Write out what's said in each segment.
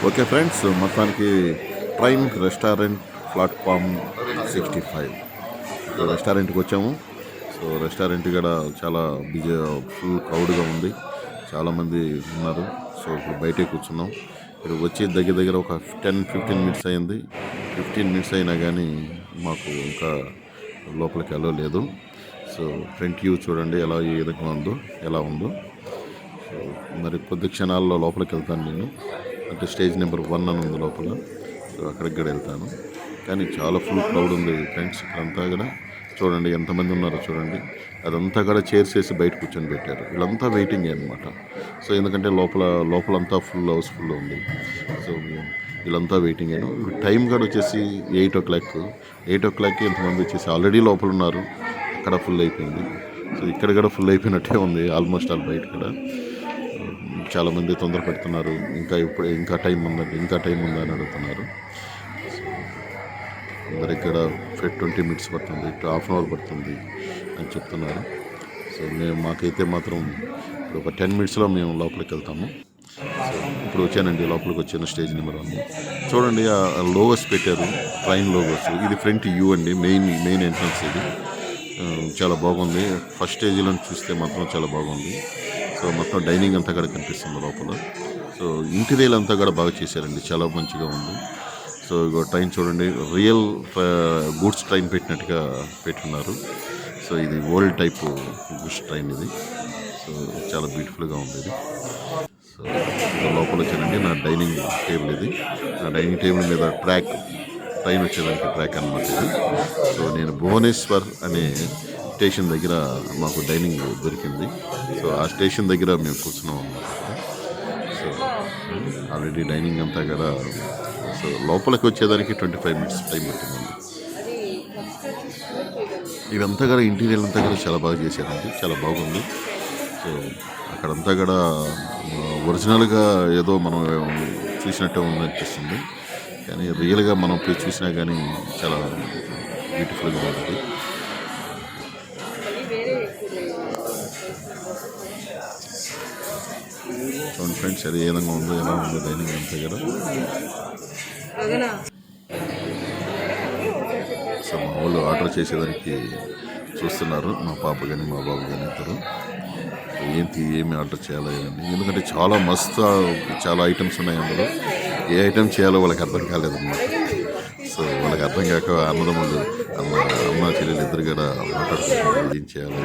Okay friends, మొత్తానికి prime restaurant platform 65 రెస్టారెంట్కి వచ్చాము. సో రెస్టారెంట్ కూడా చాలా బిజీ, ఫుల్ క్రౌడ్గా ఉంది, చాలామంది ఉన్నారు. సో ఇప్పుడు బయటే కూర్చున్నాం. ఇక్కడ వచ్చి దగ్గర దగ్గర ఒక 10-15 మినిట్స్ అయింది. 15 మినిట్స్ అయినా కానీ మాకు ఇంకా లోపలికి వెళ్ళలేదు. సో ఫ్రంట్ వ్యూ చూడండి ఏ విధంగా ఉందో, ఎలా ఉందో. సో మరి కొద్ది క్షణాల్లో లోపలికి వెళ్తాను నేను. అంటే స్టేజ్ నెంబర్ 1 అని ఉంది లోపల. సో అక్కడికి కూడా వెళ్తాను. కానీ చాలా ఫుల్ క్రౌడ్ ఉంది ఫ్రెండ్స్. ఇక్కడంతా కూడా చూడండి ఎంతమంది ఉన్నారో చూడండి. అదంతా కూడా చైర్స్ వేసి బయట కూర్చొని పెట్టారు. వీళ్ళంతా వెయిటింగ్ అనమాట. సో ఎందుకంటే లోపలంతా ఫుల్ హౌస్ఫుల్ ఉంది. సో వీళ్ళంతా వెయిటింగ్ అయినా. టైం కూడా వచ్చేసి 8 o'clock. 8 o'clockకి ఎంతమంది వచ్చేసి ఆల్రెడీ లోపల ఉన్నారు. అక్కడ ఫుల్ అయిపోయింది. సో ఇక్కడ కూడా ఫుల్ అయిపోయినట్టే ఉంది ఆల్మోస్ట్ ఆల్. బయట కూడా చాలామంది తొందర పెడుతున్నారు. ఇంకా టైం ఉందా అని అడుగుతున్నారు. అందరు ఇక్కడ 20 మినిట్స్ పడుతుంది, 1/2 hour పడుతుంది అని చెప్తున్నారు. సో మాకైతే మాత్రం ఇప్పుడు ఒక 10 మినిట్స్లో మేము లోపలికి వెళ్తాము. సో ఇప్పుడు వచ్చానండి, లోపలికి వచ్చాను. స్టేజ్ నెంబర్ 1 చూడండి. ఆ లోగోస్ పెట్టారు, ట్రైన్ లోగోస్. ఇది ఫ్రంట్ వ్యూ అండి, మెయిన్ ఎంట్రన్స్ ఇది. చాలా బాగుంది. ఫస్ట్ స్టేజ్లో చూస్తే మాత్రం చాలా బాగుంది. సో మొత్తం డైనింగ్ అంతా కూడా కనిపిస్తుంది లోపల. సో ఇంటీరియర్ అంతా కూడా బాగా చేశారండి, చాలా మంచిగా ఉంది. సో ఇగో ట్రైన్ చూడండి, రియల్ గూడ్స్ ట్రైన్ పెట్టినట్టుగా పెట్టున్నారు. సో ఇది ఓల్డ్ టైప్ గూడ్స్ ట్రైన్ ఇది. సో చాలా బ్యూటిఫుల్గా ఉంది ఇది. సో లోపల వచ్చానండి, నా డైనింగ్ టేబుల్ ఇది. నా డైనింగ్ టేబుల్ మీద ట్రైన్ వచ్చేదానికి ట్రాక్ అనమాట ఇది. సో నేను భువనేశ్వర్ అనే స్టేషన్ దగ్గర మాకు డైనింగ్ దొరికింది. సో ఆ స్టేషన్ దగ్గర మేము కూర్చున్నాం అన్నమాట. సో ఆల్రెడీ డైనింగ్ అంతా కూడా. సో లోపలికి వచ్చేదానికి 25 మినిట్స్ టైం పట్టిందండి. ఇదంతా కూడా ఇంటీరియర్ అంతా కూడా చాలా బాగా చేశారండి, చాలా బాగుంది. సో అక్కడంతా కూడా ఒరిజినల్గా ఏదో మనం చూసినట్టే ఉందనిపిస్తుంది. కానీ రియల్గా మనం చూసినా కానీ చాలా బ్యూటిఫుల్గా ఉంటుంది. చూడండి ఫ్రెండ్స్, అది ఏ విధంగా ఉందో, ఎలా ఉందో డైనింగ్ అంతా కూడా. సో మా వాళ్ళు ఆర్డర్ చేసేదానికి చూస్తున్నారు, మా పాప కానీ మా బాబు కానీ ఇద్దరు. ఏమి ఆర్డర్ చేయాలో ఏమని, ఎందుకంటే చాలా ఐటమ్స్ ఉన్నాయి అందులో. ఏ ఐటమ్ చేయాలో వాళ్ళకి అర్థం కాలేదన్నమాట. సో వాళ్ళకి అర్థం కాక అన్నదమ్ములు అమ్మ చెల్లెలు ఇద్దరు కూడా మాట్లాడుతున్నారు ఏం చేయాలో.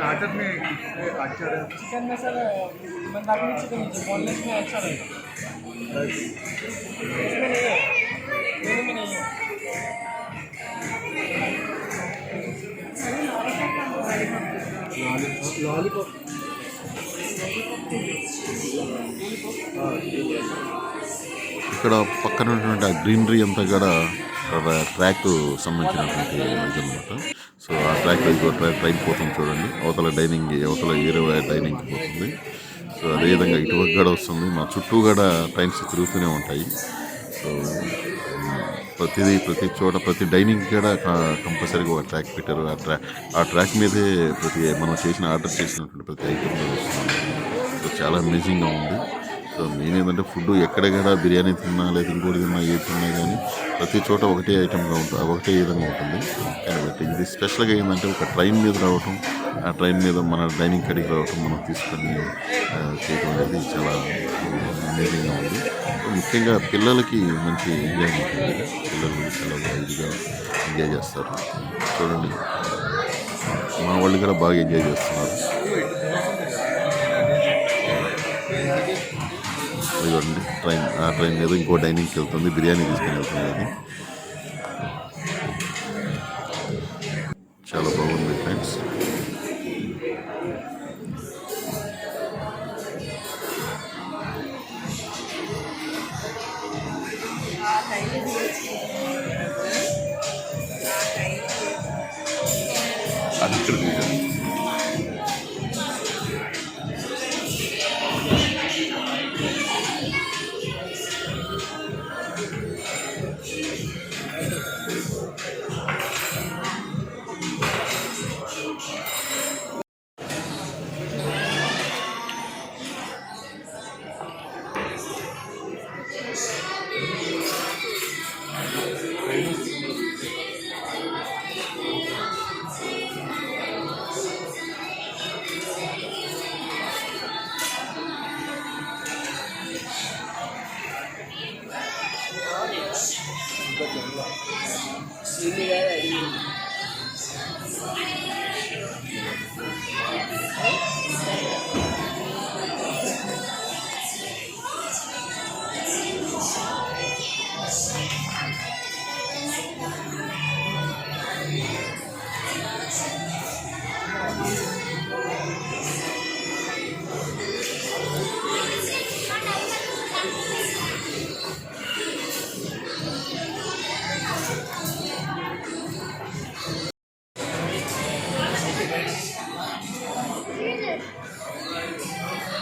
स्टार्टर में अच्छा है चिकन में सर मंदाकिनी चिकन बोनलेस में अच्छा रहेगा, इसमें नहीं है, मेनू में नहीं है। लॉलीपॉप ఇక్కడ పక్కన ఉన్నటువంటి ఆ గ్రీనరీ అంతా కూడా ట్రాక్ సంబంధించినటువంటి ఇదన్నమాట. సో ఆ ట్రాక్ ట్రైన్ పోతుంది చూడండి. అవతల ఏరే డైనింగ్కి పోతుంది. సో అదేవిధంగా ఇటువైపు కూడా వస్తుంది. మా చుట్టూ కూడా ట్రైన్స్ తిరుగుతూనే ఉంటాయి. సో ప్రతి చోట ప్రతి డైనింగ్ కూడా కంపల్సరీగా ఒక ట్రాక్ పెట్టారు. ఆ ట్రాక్ మీదే మనం ఆర్డర్ చేసినటువంటి ప్రతి ఐటమ్ వస్తుంది. సో చాలా అమేజింగ్గా ఉంది. సో మెయిన్ ఏంటంటే ఫుడ్ ఎక్కడెక్కడ బిర్యానీ తిన్నా లేదా ఇంకోటి తిన్నా ఏది తిన్నా కానీ ప్రతి చోట ఒకటే ఐటమ్గా ఉంటుంది, ఒకటే విధంగా ఉంటుంది. కాబట్టి ఇది స్పెషల్గా ఏంటంటే ఒక ట్రైన్ మీద రావటం, ఆ ట్రైన్ మీద మన డైనింగ్ కాడికి రావటం, మనం తీసుకొని చేయడం అనేది చాలా అమేజింగ్గా ఉంది. ముఖ్యంగా పిల్లలకి మంచి ఎంజాయ్మెంట్ ఉంది. పిల్లలు చాలా ఇదిగా ఎంజాయ్ చేస్తారు. చూడండి, మా వాళ్ళు కూడా బాగా ఎంజాయ్ చేస్తున్నారు. ఇదిగోండి ట్రైన్ మీద ఇంకో డైనింగ్కి వెళ్తుంది, బిర్యానీ తీసుకుని వెళ్తుంది. అది చాలా బాగుంది ఫ్రెండ్స్. అది ఇక్కడ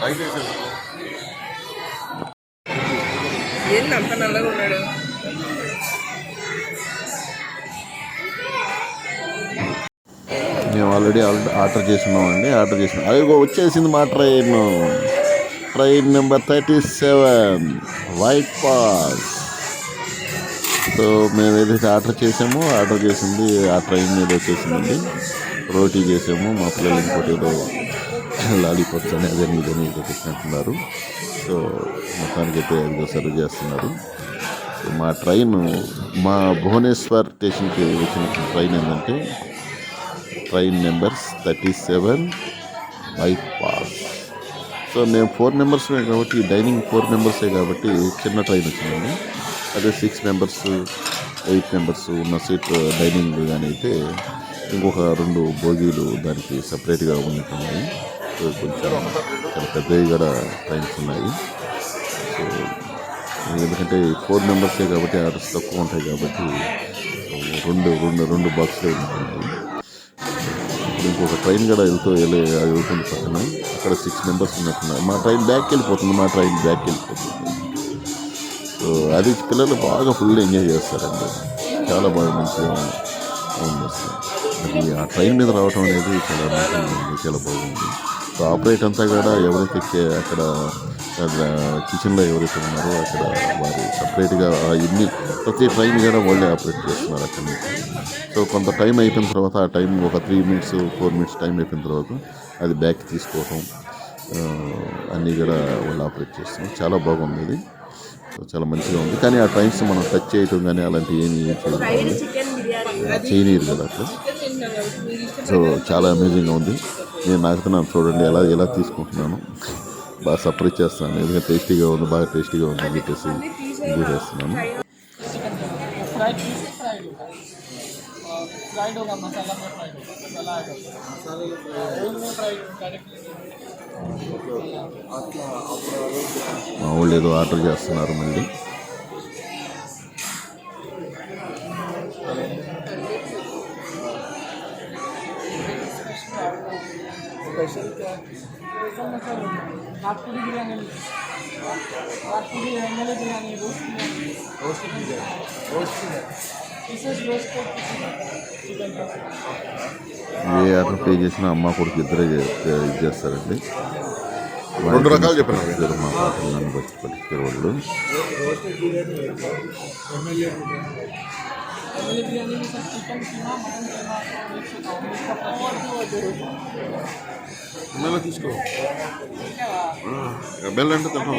ఏంది అంత నల్లగా ఉన్నాడు? మేము ఆల్రెడీ ఆర్డర్ చేస్తున్నామండి. ఆర్డర్ చేసినాం. అదిగో వచ్చేసింది మా train number 37 white pass. So మేము ఏదైతే ఆర్డర్ చేసామో ఆర్డర్ చేసింది ఆ ట్రైన్ మీద వచ్చేసిందండి. రోటీ చేసాము. మా పిల్లలు ఇంకోటి ఏదో లాలీపాప్స్ అని అదే ఇదని ఏదో పెట్టినట్టున్నారు. సో మొత్తానికి అయితే ఏదో సర్వ్ చేస్తున్నారు. సో మా ట్రైన్ మా భువనేశ్వర్ స్టేషన్కి వచ్చిన ట్రైన్ ఏంటంటే train numbers 37 white pass. So మేము 4 మెంబర్స్మే కాబట్టి డైనింగ్ 4 మెంబర్సే కాబట్టి చిన్న ట్రైన్ వచ్చిందండి. అదే 6 మెంబర్స్ 8 మెంబర్స్ ఉన్న సీట్ డైనింగ్ కానీ అయితే ఇంకొక 2 బోగీలు దానికి సపరేట్గా ఉన్నట్టున్నాయి. సో కొంచెం చాలా పెద్దవి కూడా ట్రైన్స్ ఉన్నాయి. సో ఎందుకంటే 4 మెంబర్సే కాబట్టి ఆర్డర్స్ తక్కువ ఉంటాయి కాబట్టి రెండు బాక్స్లో ఉంటున్నాయి. ఇంకొక ట్రైన్ కూడా వెళ్తుంది పక్కన. అక్కడ 6 మెంబర్స్ ఉన్నట్టున్నారు. మా ట్రైన్ బ్యాక్కి వెళ్ళిపోతుంది. సో అది పిల్లలు బాగా ఫుల్ ఎంజాయ్ చేస్తారండి. చాలా బాగా మంచిగా ఉంది అసలు. అది ఆ ట్రైన్ మీద రావడం అనేది చాలా బాగుంది. సో ఆపరేట్ అంతా కూడా ఎవరైతే అక్కడ కిచెన్లో ఎవరైతే ఉన్నారో అక్కడ వారు సపరేట్గా ప్రతి ట్రైన్ కూడా వాళ్ళే ఆపరేట్ చేస్తున్నారు అక్కడి నుంచి. సో కొంత టైం అయిపోయిన తర్వాత ఆ టైం ఒక 3 మినిట్స్ 4 మినిట్స్ టైం అయిపోయిన తర్వాత అది బ్యాక్ తీసుకోవటం అన్నీ కూడా వాళ్ళు ఆపరేట్ చేస్తున్నారు. చాలా బాగుంది ఇది. సో చాలా మంచిగా ఉంది. కానీ ఆ ట్రైన్స్ మనం టచ్ చేయటం కానీ అలాంటివి ఏమీ చేయనీరు కదా అట్లా. సో చాలా అమేజింగ్గా ఉంది. నేను నాకుతున్నాను చూడండి ఎలా తీసుకుంటున్నాను. బాగా సపరేట్ చేస్తున్నాను. ఎందుకంటే బాగా టేస్టీగా ఉంది అని చెప్పేసి ఇది చేస్తున్నాను. మా వాళ్ళు ఏదో ఆర్డర్ చేస్తున్నారు మళ్ళీ. स्पेशल क्या नागपुरी बिरयानी रोस्ट ఏ ఆర్డర్ పే చేసినా అమ్మ కొడుకు ఇద్దరే ఇది చేస్తారండి. 2 రకాలు చెప్పిన మా పాటలు నన్ను పట్టించారు వాళ్ళు. తీసుకో బెల్ అంటే తింటాం.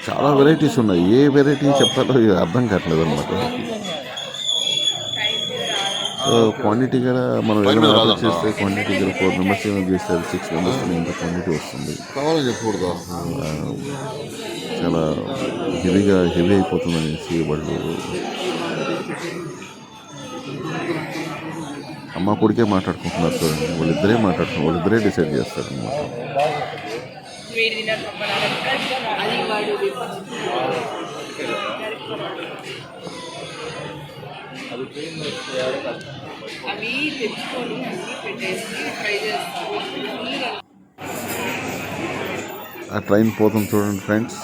చాలా వెరైటీస్ ఉన్నాయి. ఏ వెరైటీ చెప్పాలో అర్థం కావట్లేదు అనమాట. క్వాంటిటీ కూడా మనం ఏదైనా ఆర్డర్ చేస్తే క్వాంటిటీ కూడా 4 మెంబర్స్ ఏమైనా చేస్తే 6 మెంబర్స్ ఇంత క్వాంటిటీ వస్తుంది. కావాలని చెప్పకూడదు. చాలా హెవీ అయిపోతుంది అనేసి వాళ్ళు అమ్మ కొడుకే మాట్లాడుకుంటున్నారు చూడండి. వాళ్ళిద్దరే డిసైడ్ చేస్తారు అనమాట. అవి తెచ్చుకొని అన్నీ పెట్టేసి ట్రై చేస్తాను. ఆ ట్రైన్ పోతుంది చూడండి ఫ్రెండ్స్.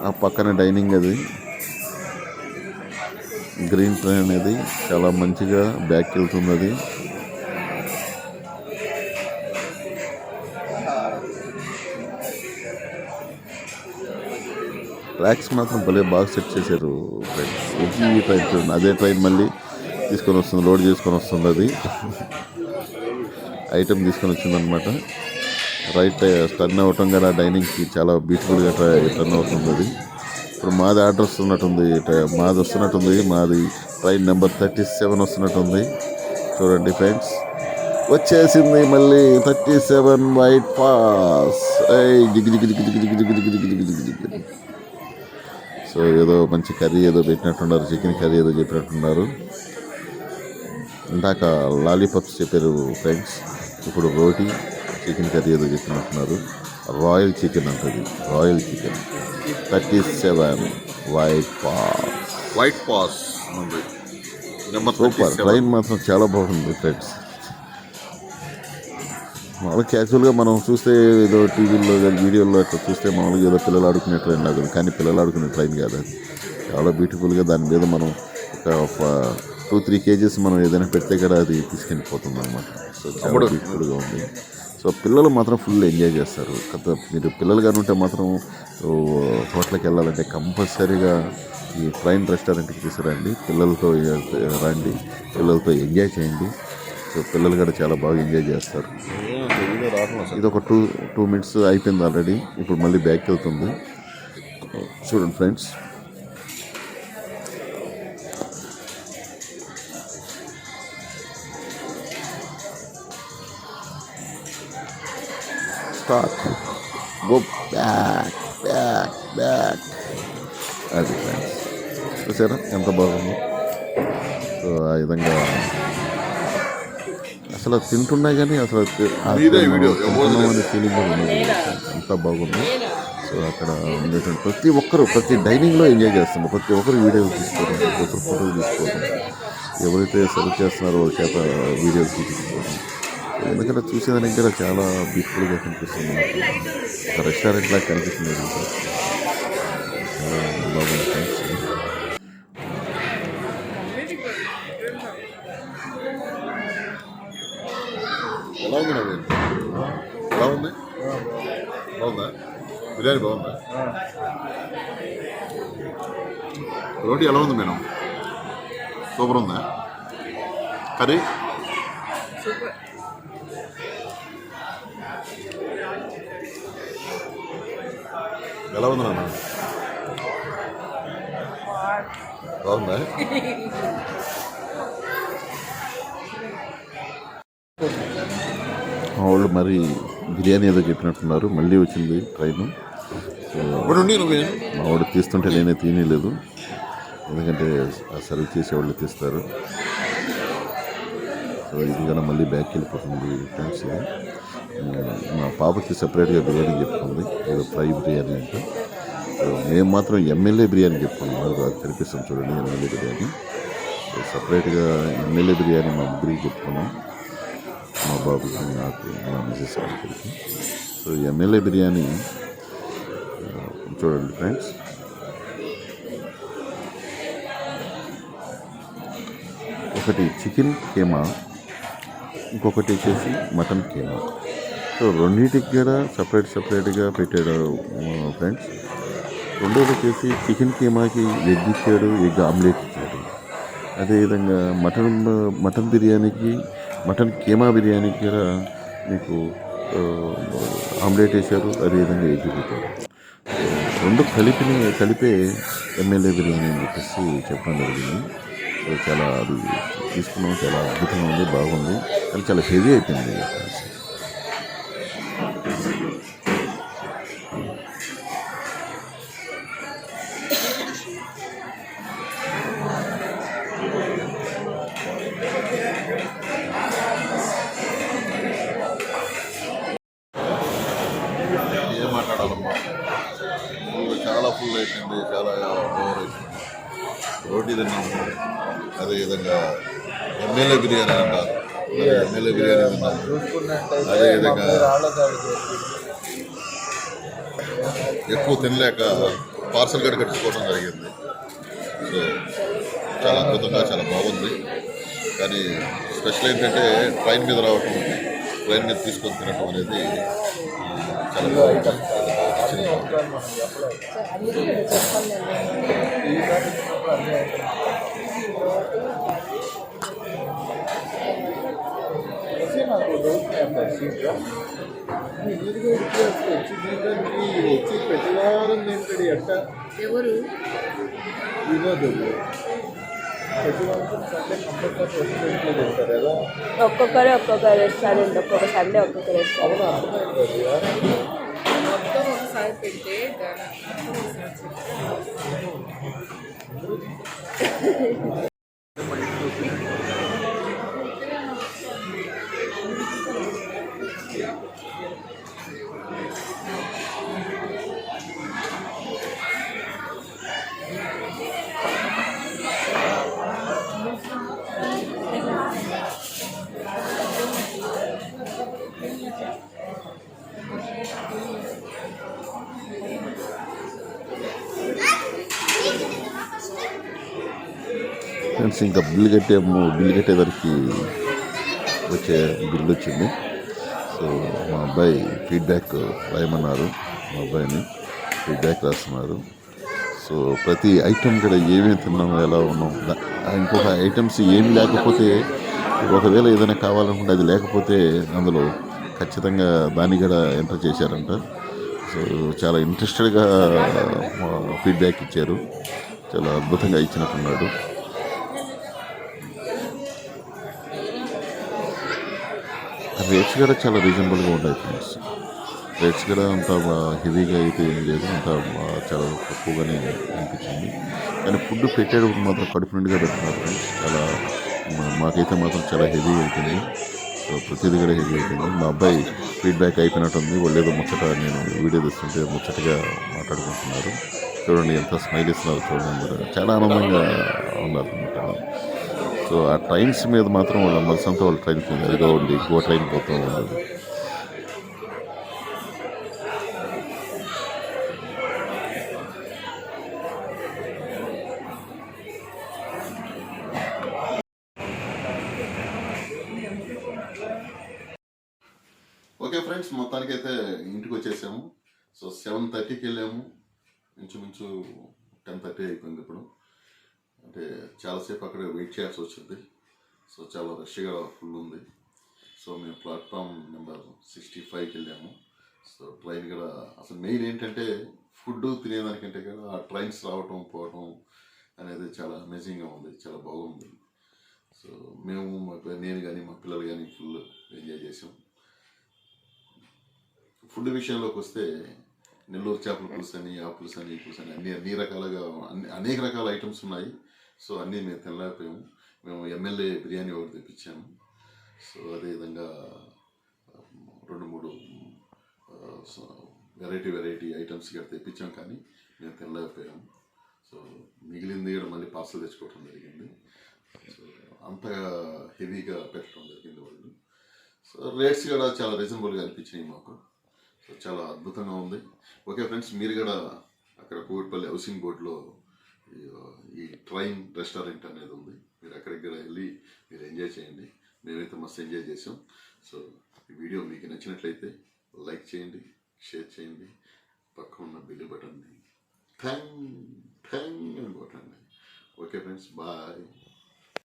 ఆ పక్కన డైనింగ్ అది గ్రీన్ ట్రైన్ అనేది చాలా మంచిగా బ్యాక్ వెళ్తుంది. అది ట్రాక్స్ మాత్రం భలే బాగా సెట్ చేశారు ఫ్రెండ్స్. ఈ ట్రైన్ చూడండి. అదే ట్రైన్ మళ్ళీ తీసుకొని వస్తుంది, లోడ్ చేసుకొని వస్తుంది. అది ఐటమ్ తీసుకొని వచ్చిందనమాట. రైట్ టర్న్ అవ్వటం కదా డైనింగ్కి చాలా బ్యూటిఫుల్గా టర్న్ అవుతుంది. అది ఇప్పుడు మాది ఆర్డర్ వస్తున్నట్టుంది. మాది ట్రైన్ నెంబర్ 37 వస్తున్నట్టుంది. చూడండి ఫ్రెండ్స్, వచ్చేసింది మళ్ళీ 37 వైట్ పాస్. సో ఏదో మంచి కర్రీ ఏదో పెట్టినట్టున్నారు. చికెన్ కర్రీ ఏదో చెప్పినట్టున్నారు. ఇందాక లాలీపాప్స్ చెప్పారు ఫ్రెండ్స్, ఇప్పుడు రోటీ చికెన్ కర్రీ ఏదో చెప్పినట్టున్నారు. రాయల్ చికెన్ అంటది, రాయల్ చికెన్ 37 వైట్ పాస్ ఉంది. Number super. ట్రైన్ మాత్రం చాలా బాగుంది ఫ్రెండ్స్. మామూలుగా క్యాజువల్గా మనం చూస్తే ఏదో టీవీల్లో వీడియోల్లో అట్లా చూస్తే మామూలుగా ఏదో పిల్లలు ఆడుకునే ట్రైన్ లాగా ఉంది, కానీ పిల్లలు ఆడుకునే ట్రైన్ కాదు అది. చాలా బ్యూటిఫుల్గా దాని మీద మనం ఒక 2-3 kgs మనం ఏదైనా పెడితే కూడా అది తీసుకెళ్ళిపోతుంది అనమాట. సో చాలా బ్యూటిఫుల్గా ఉంది. సో పిల్లలు మాత్రం ఫుల్ ఎంజాయ్ చేస్తారు. మీరు పిల్లలు కానీ ఉంటే మాత్రం హోటల్కి వెళ్ళాలంటే కంపల్సరీగా ఈ ట్రైన్ రెస్టారెంట్కి తీసుకురండి. పిల్లలతో రండి, పిల్లలతో ఎంజాయ్ చేయండి. సో పిల్లలు కూడా చాలా బాగా ఎంజాయ్ చేస్తారు. ఇది ఒక 2 minutes అయిపోయింది ఆల్రెడీ. ఇప్పుడు మళ్ళీ బ్యాక్ వెళ్తుంది. చూడండి friends, start, go back back back. అది ఫ్రెండ్స్, చూసారా ఎంత బాగుంది. సో ఆ విధంగా అసలు తింటున్నా కానీ అసలు ఫీలింగ్ ఉన్నది, అంత బాగుంది. సో అక్కడ ఉండేటువంటి ప్రతి డైనింగ్లో ఎంజాయ్ చేస్తున్నారు. ప్రతి ఒక్కరు వీడియోలు తీసుకోవడం, ప్రతి ఒక్కరు ఫోటోలు తీసుకోవడం, ఎవరైతే సర్వ్ చేస్తున్నారో వాళ్ళ చేత వీడియోలు తీసుకోవడం. ఎందుకంటే చూసేదానికి కూడా చాలా బ్యూటిఫుల్గా కనిపిస్తుంది. ఒక రెస్టారెంట్ లాగా కనిపిస్తుంది. చాలా బాగుంది ఫ్రెండ్స్. ఎలా ఉంది నవీన్? ఎలా ఉంది? బాగుందా? బిర్యానీ బాగుందా? రోటీ ఎలా ఉంది మేడం? సూపర్ ఉందా? Curry super. ఎలా ఉంది నాన్న? బాగుందా? మా వాళ్ళు మరి బిర్యానీ ఏదో చెప్పినట్టున్నారు. మళ్ళీ వచ్చింది ట్రైన్. సో మా వాడు తీస్తుంటే నేనే తినలేదు, ఎందుకంటే సర్వ్ చేసేవాళ్ళు తీస్తారు. సో ఇది కూడా మళ్ళీ బ్యాక్ వెళ్ళిపోతుంది ఫ్రెండ్స్. ఇది మా పాపకి సపరేట్గా బిర్యానీ చెప్పుకుంది, ఏదో ఫ్రై బిర్యానీ అంటే. సో మేము మాత్రం ఎమ్మెల్యే బిర్యానీ చెప్పుకున్నాం. అది కనిపిస్తాం చూడండి, ఎమ్మెల్యే బిర్యానీ. సో సపరేట్గా ఎమ్మెల్యే బిర్యానీ మా ముగ్గురికి చెప్పుకున్నాం, మా బాబుకి, నాకు, మా మిసెస్ గారికి. సో ఎమ్మెల్యే బిర్యానీ చూడండి ఫ్రెండ్స్. ఒకటి చికెన్ కీమా, ఇంకొకటి వచ్చేసి మటన్ కీమా. సో రెండింటికి కూడా సపరేట్గా పెట్టాడు ఫ్రెండ్స్. రెండోది వచ్చేసి చికెన్ కీమాకి ఎగ్ ఇచ్చాడు, ఎగ్ ఆమ్లెట్ ఇచ్చాడు. అదేవిధంగా మటన్ బిర్యానీకి, మటన్ కీమా బిర్యానీకి కూడా మీకు ఆమ్లెట్ వేశారు, అదేవిధంగా ఎగ్ పెట్టారు. రెండు కలిపే ఎమ్మెల్యే బిర్యానీ అని చెప్పేసి చెప్పడం జరిగింది. సో చాలా అది తీసుకున్నాం, చాలా అద్భుతంగా ఉంది, బాగుంది. కానీ చాలా హెవీ అయిపోయింది. ఏం మాట్లాడాలమ్మా? చాలా ఫుల్ అయిపోయింది, చాలా ఓవర్ అయిపోయింది. రోటీ తిన్నాము, అదేవిధంగా ఎమ్మెల్యే బిర్యానీ అంటారు, ఎమ్మెల్యే బిర్యానీ తిన్నాము. అదేవిధంగా ఎక్కువ తినలేక పార్సల్ గడి కట్టుకోవడం జరిగింది. సో చాలా అద్భుతంగా, చాలా బాగుంది. కానీ స్పెషల్ ఏంటంటే ట్రైన్ మీద రావటం, ట్రైన్ మీద తీసుకొని తినటం అనేది చాలా బాగుంది. వచ్చి ప్రతివారం తింటాడు ఎట్ట ఎవరు వినోదులు. ప్రతివారం సండే కంపల్సరీ రెస్టారెంట్లో తింటారు కదా. ఒక్కొక్క రెస్టారెంట్, ఒక్కొక్క సండే ఒక్కొక్క రెస్టారెంట్. మొత్తం ఒకసారి పెడితే ఫ్రెండ్స్ ఇంకా బిల్లు కట్టాము. బిల్లు కట్టేదానికి వచ్చే బిల్లు వచ్చింది. సో మా అబ్బాయి ఫీడ్బ్యాక్ రాయమన్నారు. మా అబ్బాయిని ఫీడ్బ్యాక్ రాస్తున్నారు. సో ప్రతి ఐటెం కూడా ఏమేమి తిన్నాము, ఎలా ఉన్నాం, ఇంకొక ఐటమ్స్ ఏమి లేకపోతే, ఒకవేళ ఏదైనా కావాలనుకుంటే అది లేకపోతే అందులో ఖచ్చితంగా దాన్ని కూడా ఎంటర్ చేశారంట. సో చాలా ఇంట్రెస్టెడ్గా ఫీడ్బ్యాక్ ఇచ్చారు. చాలా అద్భుతంగా ఇచ్చినట్టున్నాడు. రేట్స్ కూడా చాలా రీజనబుల్గా ఉంటాయి ఫ్రెండ్స్. రేట్స్ కూడా అంత హెవీగా అయితే ఏం లేదు, అంత చాలా తక్కువగానే అనిపించింది. కానీ ఫుడ్ పెట్టేటప్పుడు మాత్రం కడుపు నిండుగా పెడుతున్నారు ఫ్రెండ్స్. చాలా మాకైతే మాత్రం చాలా హెవీ అవుతుంది. సో ప్రతిదీ కూడా హెవీ అవుతుంది. మా అబ్బాయి ఫీడ్బ్యాక్ అయిపోయినట్టుంది. వాళ్ళు ఏదో ముచ్చట, నేను వీడియో తీస్తుంటే ముచ్చటగా మాట్లాడుకుంటున్నారు. చూడండి ఎంత స్మైల్ ఇస్తున్నారు చూడండి. అందరూ చాలా ఆనందంగా ఉన్నారు అనమాట. సో ఆ ట్రైన్స్ మీద మాత్రం వాళ్ళ మనసంతా వాళ్ళ ట్రైన్ అదిగా ఉంది. ఇంకో ట్రైన్ పోతూ ఉండదు. ఓకే ఫ్రెండ్స్, మొత్తానికైతే ఇంటికి వచ్చేసాము. సో 7:30కి వెళ్ళాము. ఇంచుమించు 10:30 అయిపోయింది ఇప్పుడు. అంటే చాలాసేపు అక్కడ వెయిట్ చేయాల్సి వచ్చింది. సో చాలా రష్గా ఫుల్ ఉంది. సో మేము ప్లాట్ఫామ్ నెంబర్ 65కి వెళ్ళాము. సో ట్రైన్ కూడా అసలు మెయిన్ ఏంటంటే ఫుడ్ తినేదానికంటే కూడా ఆ ట్రైన్స్ రావటం పోవటం అనేది చాలా అమేజింగ్గా ఉంది. చాలా బాగుంది. సో మేము నేను కానీ మా పిల్లలు కానీ ఫుల్ ఎంజాయ్ చేసాం. ఫుడ్ విషయంలోకి వస్తే నెల్లూరు చేపల పులుసు అని, ఆ పులుసు అని, ఈ పులుసు అని అన్ని రకాలుగా అనేక రకాల ఐటమ్స్ ఉన్నాయి. సో అన్నీ మేము తినలేకపోయాము. మేము ఎమ్మెల్యే బిర్యానీ ఒకటి తెప్పించాము. సో అదేవిధంగా 2-3 వెరైటీ ఐటమ్స్ ఇక్కడ తెప్పించాం, కానీ మేము తినలేకపోయాము. సో మిగిలింది కూడా మళ్ళీ పార్సల్ తెచ్చుకోవడం జరిగింది. సో అంతగా హెవీగా పెట్టడం జరిగింది వాళ్ళు. సో రేట్స్ కూడా చాలా రీజనబుల్గా అనిపించినాయి మాకు. సో చాలా అద్భుతంగా ఉంది. ఓకే ఫ్రెండ్స్, మీరు కూడా అక్కడ కూకట్పల్లి హౌసింగ్ బోర్డులో ఈ ట్రైన్ రెస్టారెంట్ అనేది ఉంది. మీరు అక్కడికి కూడా వెళ్ళి మీరు ఎంజాయ్ చేయండి. మేమైతే మస్తు ఎంజాయ్ చేసాం. సో ఈ వీడియో మీకు నచ్చినట్లయితే లైక్ చేయండి, షేర్ చేయండి, పక్కన ఉన్న బెల్ బటన్ని ఠంగ్ ఠంగ్ అని కొట్టండి. Okay friends, bye.